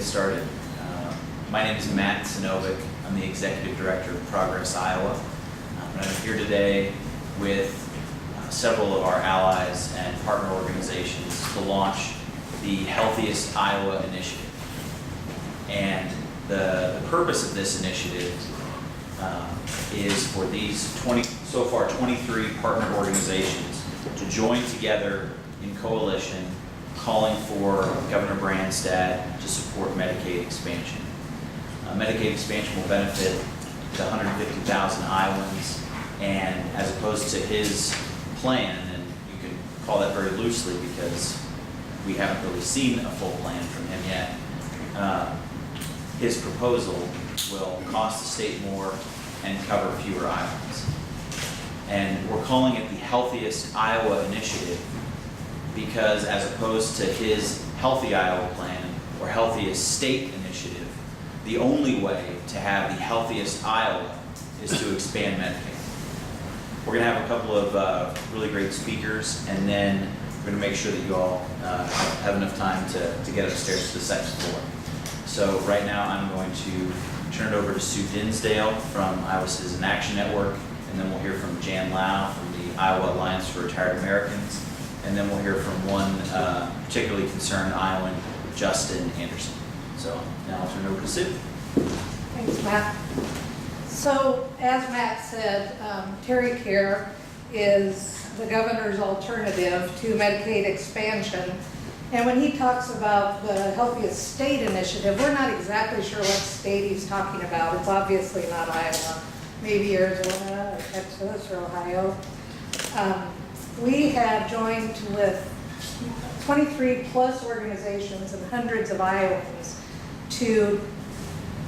get started. My name is Matt Sinovic. I'm the Executive Director of Progress Iowa. And I'm here today with several of our allies and partner organizations to launch the Healthiest Iowa initiative. And the purpose of this initiative is for these so far 23 partner organizations to join together in coalition calling for Governor Branstad to support Medicaid expansion. Medicaid expansion will benefit the 150,000 Iowans, and as opposed to his plan, and you can call that very loosely because we haven't really seen a full plan from him yet, his proposal will cost the state more and cover fewer Iowans. And we're calling it the Healthiest Iowa Initiative because as opposed to his Healthy Iowa Plan or Healthiest State Initiative, the only way to have the healthiest Iowa is to expand Medicaid. We're going to have a couple of really great speakers, and then we're going to make sure that you all have enough time to get upstairs to the second floor. So right now I'm going to turn it over to Sue Dinsdale from Iowa Citizen Action Network, and then we'll hear from Jan Lau from the Iowa Alliance for Retired Americans, and then we'll hear from one particularly concerned Iowan, Justin Anderson. So now I'll turn it over to Sue. Thanks, Matt. So as Matt said, TerryCare is the governor's alternative to Medicaid expansion. And when he talks about the Healthiest State Initiative, we're not exactly sure what state he's talking about. It's obviously not Iowa, maybe Arizona or Texas or Ohio. We have joined with 23 plus organizations and hundreds of Iowans to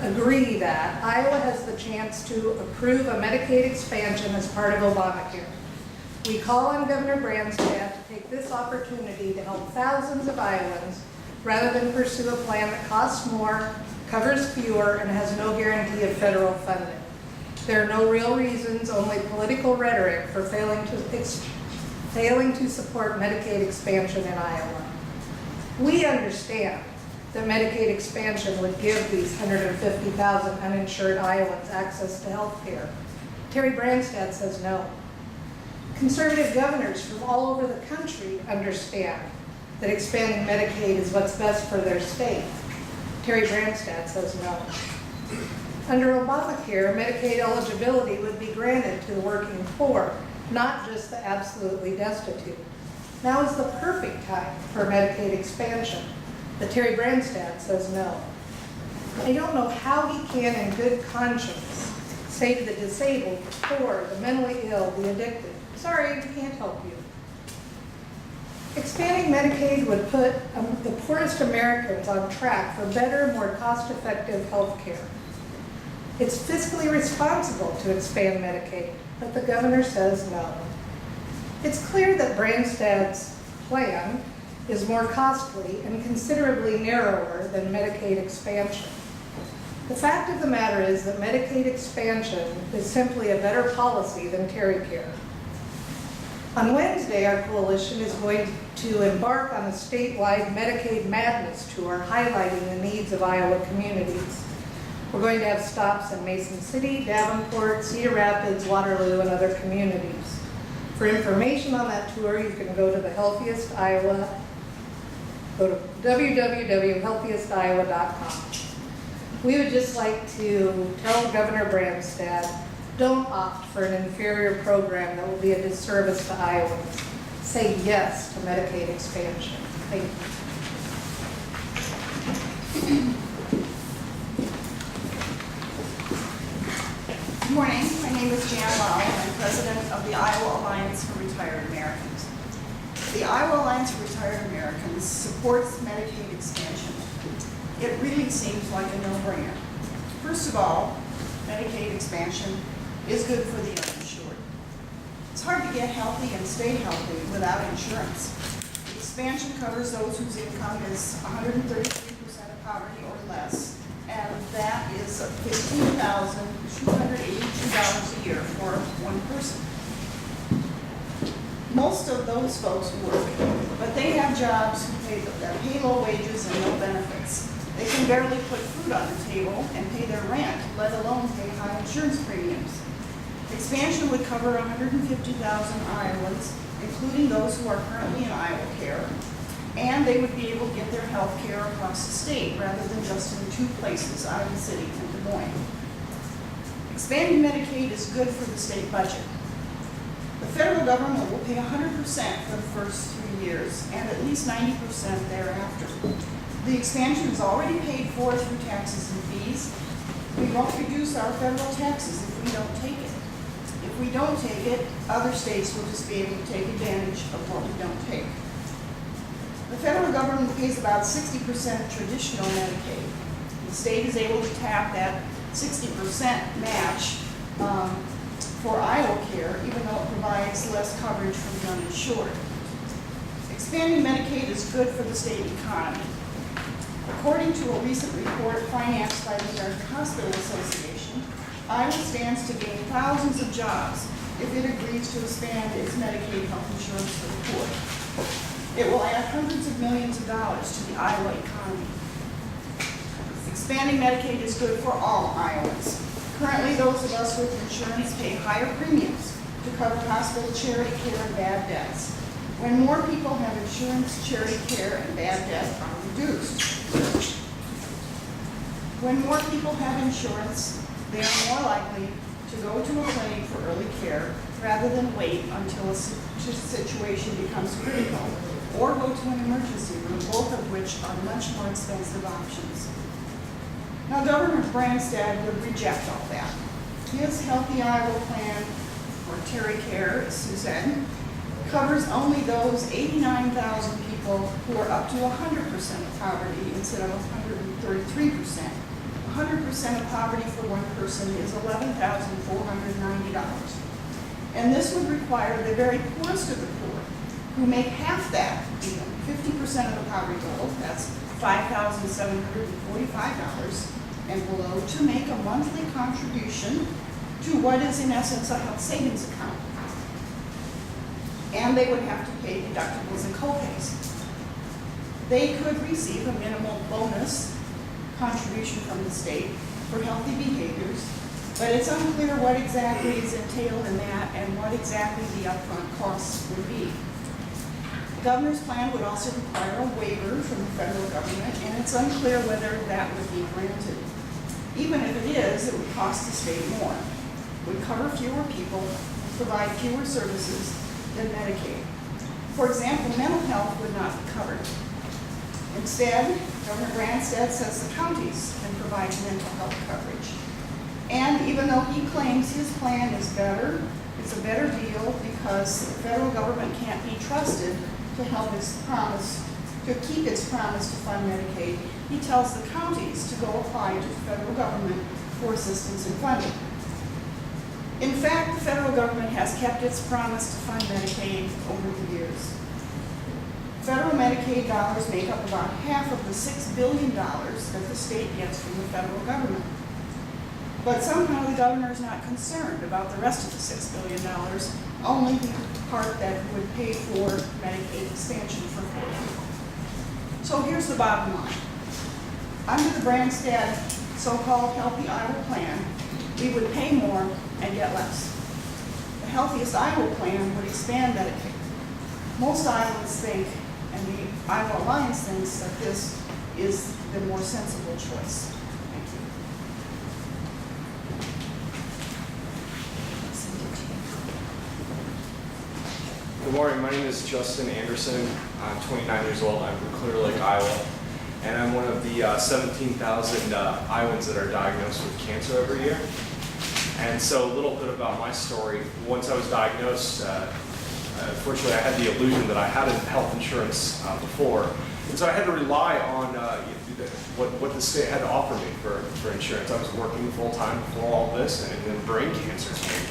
agree that Iowa has the chance to approve a Medicaid expansion as part of Obamacare. We call on Governor Branstad to take this opportunity to help thousands of Iowans rather than pursue a plan that costs more, covers fewer, and has no guarantee of federal funding. There are no real reasons, only political rhetoric for failing to support Medicaid expansion in Iowa. We understand that Medicaid expansion would give these 150,000 uninsured Iowans access to health care. Terry Branstad says no. Conservative governors from all over the country understand that expanding Medicaid is what's best for their state. Terry Branstad says no. Under Obamacare, Medicaid eligibility would be granted to the working poor, not just the absolutely destitute. Now is the perfect time for Medicaid expansion, but Terry Branstad says no. I don't know how he can in good conscience say to the disabled, the poor, the mentally ill, the addicted, sorry, we can't help you. Expanding Medicaid would put the poorest Americans on track for better, more cost-effective health care. It's fiscally responsible to expand Medicaid, but the governor says no. It's clear that Branstad's plan is more costly and considerably narrower than Medicaid expansion. The fact of the matter is that Medicaid expansion is simply a better policy than TerryCare. On Wednesday, our coalition is going to embark on a statewide Medicaid Madness tour highlighting the needs of Iowa communities. We're going to have stops in Mason City, Davenport, Cedar Rapids, Waterloo, and other communities. For information on that tour, you can go to the Healthiest Iowa, go to www.healthiestiowa.com. We would just like to tell Governor Branstad, don't opt for an inferior program that will be a disservice to Iowans. Say yes to Medicaid expansion. Thank you. Good morning. My name is Jan Lau, and I'm president of the Iowa Alliance for Retired Americans. The Iowa Alliance for Retired Americans supports Medicaid expansion. It really seems like a no-brainer. First of all, Medicaid expansion is good for the uninsured. It's hard to get healthy and stay healthy without insurance. The expansion covers those whose income is 133% of poverty or less, and that is $15,282 a year for one person. Most of those folks work, but they have jobs that pay low wages and no benefits. They can barely put food on the table and pay their rent, let alone pay high insurance premiums. Expansion would cover 150,000 Iowans, including those who are currently in Iowa Care, and they would be able to get their health care across the state rather than just in 2 places, Iowa City and Des Moines. Expanding Medicaid is good for the state budget. The federal government will pay 100% for the first 3 years and at least 90% thereafter. The expansion is already paid for through taxes and fees. We won't reduce our federal taxes if we don't take it. If we don't take it, other states will just be able to take advantage of what we don't take. The federal government pays about 60% of traditional Medicaid. The state is able to tap that 60% match for Iowa Care, even though it provides less coverage for the uninsured. Expanding Medicaid is good for the state economy. According to a recent report financed by the American Hospital Association, Iowa stands to gain thousands of jobs if it agrees to expand its Medicaid health insurance for the poor. It will add hundreds of millions of dollars to the Iowa economy. Expanding Medicaid is good for all Iowans. Currently, those of us with insurance pay higher premiums to cover hospital, charity care, and bad debts. When more people have insurance, charity care, and bad debt are reduced. When more people have insurance, they are more likely to go to a clinic for early care rather than wait until a situation becomes critical, or go to an emergency room, both of which are much more expensive options. Now, Governor Branstad would reject all that. His Healthy Iowa Plan, or Terry Care, as Sue said, covers only those 89,000 people who are up to 100% of poverty instead of 133%. 100% of poverty for one person is $11,490. And this would require the very poorest of the poor, who make half that, even 50% of the poverty level, that's $5,745 and below, to make a monthly contribution to what is in essence a health savings account. And they would have to pay deductibles and copays. They could receive a minimal bonus contribution from the state for healthy behaviors, but it's unclear what exactly is entailed in that and what exactly the upfront costs would be. The governor's plan would also require a waiver from the federal government, and it's unclear whether that would be granted. Even if it is, it would cost the state more. It would cover fewer people, provide fewer services than Medicaid. For example, mental health would not be covered. Instead, Governor Branstad says the counties can provide mental health coverage. And even though he claims his plan is better, it's a better deal because the federal government can't be trusted to help its promise, to keep its promise to fund Medicaid, he tells the counties to go apply to the federal government for assistance in funding. In fact, the federal government has kept its promise to fund Medicaid over the years. Federal Medicaid dollars make up about half of the $6 billion that the state gets from the federal government. But somehow the governor is not concerned about the rest of the $6 billion, only the part that would pay for Medicaid expansion for poor people. So here's the bottom line. Under the Branstad so-called Healthy Iowa Plan, we would pay more and get less. The Healthiest Iowa Plan would expand Medicaid. Most Iowans think, and the Iowa Alliance thinks, that this is the more sensible choice. Thank you. Good morning, my name is Justin Anderson. I'm 29 years old. I'm from Clear Lake, Iowa. And I'm one of the 17,000 Iowans that are diagnosed with cancer every year. And so a little bit about my story. Once I was diagnosed, unfortunately I had the illusion that I had health insurance before. And so I had to rely on what the state had to offer me for insurance. I was working full time before all this, and then brain cancer came.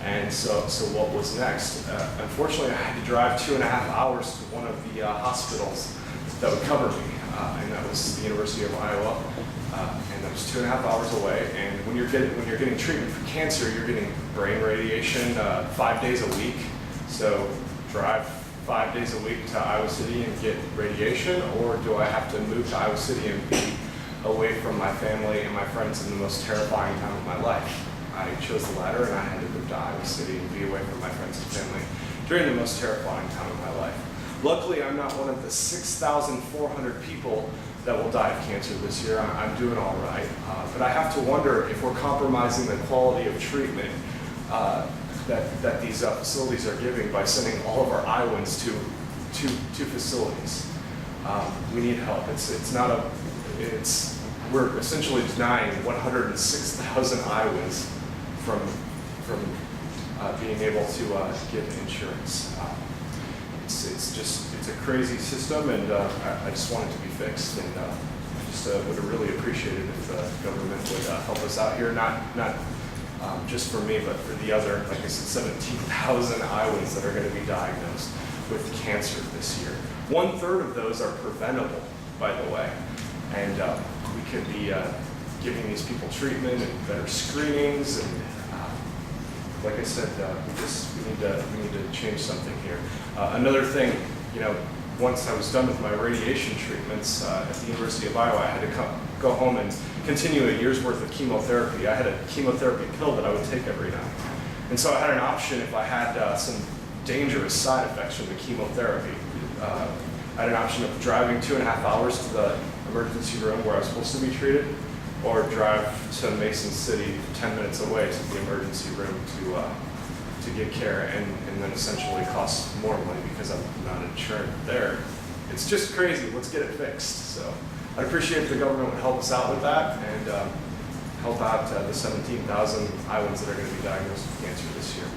And so what was next? Unfortunately, I had to drive 2.5 hours to one of the hospitals that would cover me, and that was the University of Iowa, and that was 2.5 hours away. And when you're getting treatment for cancer, you're getting brain radiation 5 days a week. So drive 5 days a week to Iowa City and get radiation, or do I have to move to Iowa City and be away from my family and my friends in the most terrifying time of my life. I chose the latter, and I had to move to Iowa City and be away from my friends and family during the most terrifying time of my life. Luckily, I'm not one of the 6,400 people that will die of cancer this year. I'm doing all right. But I have to wonder if we're compromising the quality of treatment that these facilities are giving by sending all of our Iowans to facilities. We need help. We're essentially denying 106,000 Iowans from being able to get insurance. It's a crazy system, and I just want it to be fixed. And I just would have really appreciated if the government would help us out here, not just for me, but for the other, like I said, 17,000 Iowans that are going to be diagnosed with cancer this year. 1/3 of those are preventable, by the way, and we could be giving these people treatment and better screenings. And like I said, we need to change something here. Another thing, once I was done with my radiation treatments at the University of Iowa, I had to go home and continue a year's worth of chemotherapy. I had a chemotherapy pill that I would take every night. And so I had an option if I had some dangerous side effects from the chemotherapy. I had an option of driving 2.5 hours to the emergency room where I was supposed to be treated, or drive to Mason City 10 minutes away to the emergency room to get care, and then essentially cost more money because I'm not insured there. It's just crazy. Let's get it fixed. So I'd appreciate if the government would help us out with that and help out the 17,000 Iowans that are going to be diagnosed with cancer this year.